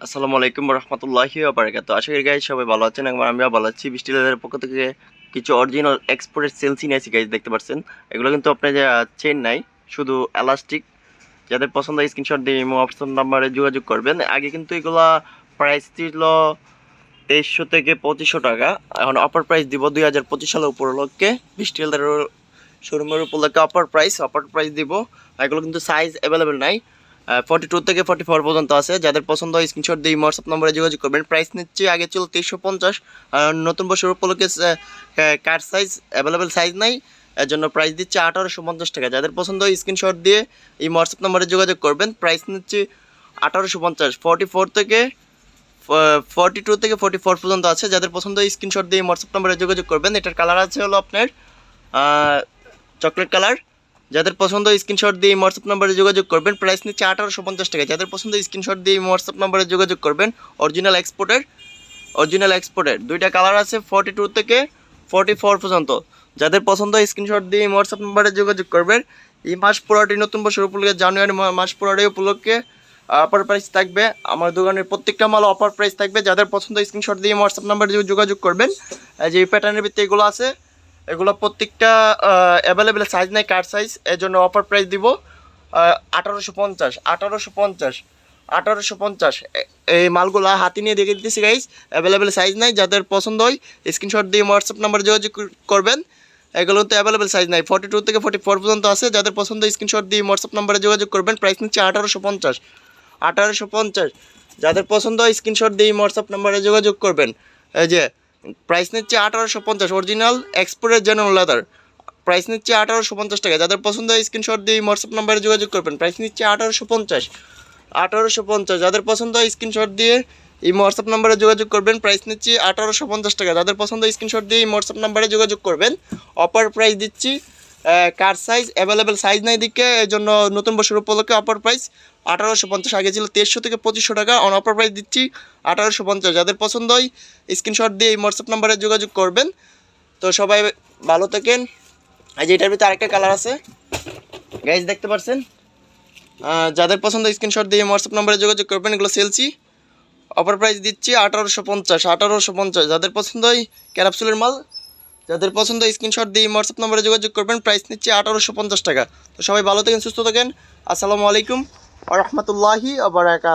আসসালামু আলাইকুম রহমতুল্লাহি ওয়া আশা করি গাইজ সবাই ভালো আছেন এবং আমিও ভালো আছি। বৃষ্টি লেদারের পক্ষ থেকে কিছু অরিজিনাল এক্সপোর্টেড সেলসি নিয়েছি গাইজ, দেখতে পাচ্ছেন। এগুলো কিন্তু আপনার চেন নাই, শুধু এলাস্টিক। যাদের পছন্দ স্ক্রিনশট দিয়ে ইমো হোয়াটসঅ্যাপ নাম্বারে যোগাযোগ করবেন। আগে কিন্তু এগুলা প্রাইস ছিল 2300 থেকে 2500 টাকা। এখন অফার প্রাইস দিব 2025 সালের উপলক্ষে, বৃষ্টি লেদারের শোরুমের উপলক্ষে অফার প্রাইস দিব। এগুলো কিন্তু সাইজ অ্যাভেলেবেল নাই, 42 থেকে 44 পর্যন্ত আছে। যাদের পছন্দ হয় স্ক্রিনশট দিয়ে হোয়াটসঅ্যাপ নম্বরে যোগাযোগ করবেন। প্রাইস নিচ্ছে, আগে ছিল 2350, আর নতুন বছর উপলক্ষে কার সাইজ অ্যাভেলেবেল সাইজ নাই, এর জন্য প্রাইস দিচ্ছে 1850 টাকা। যাদের পছন্দ হয় স্ক্রিনশট দিয়ে এই হোয়াটসঅ্যাপ নম্বরে যোগাযোগ করবেন। প্রাইস নিচ্ছে 1850, 44 থেকে 42 থেকে 44 পর্যন্ত আছে। যাদের পছন্দ হয় স্ক্রিনশট দিয়ে হোয়াটসঅ্যাপ নম্বরে যোগাযোগ করবেন। এটার কালার আছে হলো আপনার চকলেট কালার। যাদের পছন্দ স্ক্রিনশট দিয়ে হোয়াটসঅ্যাপ নাম্বারে যোগাযোগ করবেন। প্রাইস নিচ্ছে 1850 টাকা। যাদের পছন্দ স্ক্রিনশট দিয়ে হোয়াটসঅ্যাপ নাম্বারে যোগাযোগ করবেন। অরিজিনাল এক্সপোর্টের দুইটা কালার আছে, 42 থেকে 44 পর্যন্ত। যাদের পছন্দ স্ক্রিনশট দিয়ে হোয়াটসঅ্যাপ নাম্বারে যোগাযোগ করবেন। এই মাস পুরোটি নতুন বছর উপলক্ষে, জানুয়ারি মাস পুরোটি উপলক্ষে অফার প্রাইস থাকবে। আমার দোকানের প্রত্যেকটা মাল অফার প্রাইস থাকবে। যাদের পছন্দ স্ক্রিনশট দিয়ে হোয়াটসঅ্যাপ নাম্বারে যোগাযোগ করবেন। যে প্যাটার্নের ভিত্তিতে এগুলো আছে, এগুলো প্রত্যেকটা অ্যাভেলেবেল সাইজ নাই, কার সাইজ, এর জন্য অফার প্রাইস দিব 1850। এই মালগুলো হাতে নিয়ে দেখে দিতেছি গাইজ, অ্যাভেলেবেল সাইজ নাই। যাদের পছন্দ হয় স্ক্রিনশট দিয়ে হোয়াটসঅ্যাপ নাম্বারে যোগাযোগ করবেন। এগুলো তো অ্যাভেলেবেল সাইজ নাই, 42 থেকে 44 পর্যন্ত আছে। যাদের পছন্দ স্ক্রিনশট দিয়ে হোয়াটসঅ্যাপ নাম্বারে যোগাযোগ করবেন। প্রাইস নিচ্ছে 1850। যাদের পছন্দ হয় স্ক্রিনশট দিয়ে হোয়াটসঅ্যাপ নাম্বারে যোগাযোগ করবেন। এই যে প্রাইস নিচ্ছে 1850, অরিজিনাল এক্সপোর্টের জেনুইন লেদার। প্রাইস নিচ্ছে 1850 টাকা। যাদের পছন্দ হয় স্ক্রিনশট দিয়ে হোয়াটসঅ্যাপ নাম্বারে যোগাযোগ করবেন। প্রাইস নিচ্ছে 1850। যাদের পছন্দ হয় স্ক্রিনশট দিয়ে এই হোয়াটসঅ্যাপ নাম্বারে যোগাযোগ করবেন। প্রাইস নিচ্ছি 1850 টাকা। যাদের পছন্দ স্ক্রিনশট দিয়ে এই হোয়াটসঅ্যাপ নাম্বারে যোগাযোগ করবেন। অফার প্রাইস দিচ্ছি, কার সাইজ অ্যাভেলেবেল সাইজ নাই দিকে, এই জন্য নতুন বছর উপলক্ষে অফার প্রাইস 1850। আগে ছিল 2300 থেকে 2500 টাকা, অন অফার প্রাইস দিচ্ছি 1850। যাদের পছন্দ হয় স্ক্রিনশট দিয়ে এই হোয়াটসঅ্যাপ নাম্বারে যোগাযোগ করবেন। তো সবাই ভালো থাকেন। এই যে এটার ভিতরে আরেকটা কালার আছে গাইজ, দেখতে পাচ্ছেন। যাদের পছন্দ স্ক্রিনশট দিয়ে হোয়াটসঅ্যাপ নাম্বারে যোগাযোগ করবেন। এগুলো সেলসি, অফার প্রাইস দিচ্ছি 1850। যাদের পছন্দ হয় ক্যাপসুলের মাল, যাদের পছন্দ স্ক্রিনশট দিয়ে হোয়াটসঅ্যাপ নাম্বারে যোগাযোগ করবেন। প্রাইস নিচ্ছে 1850 টাকা। তো সবাই ভালো থাকেন, সুস্থ থাকেন। আসসালামু আলাইকুম ওয়া রাহমাতুল্লাহি ওয়া বারাকাতুহু।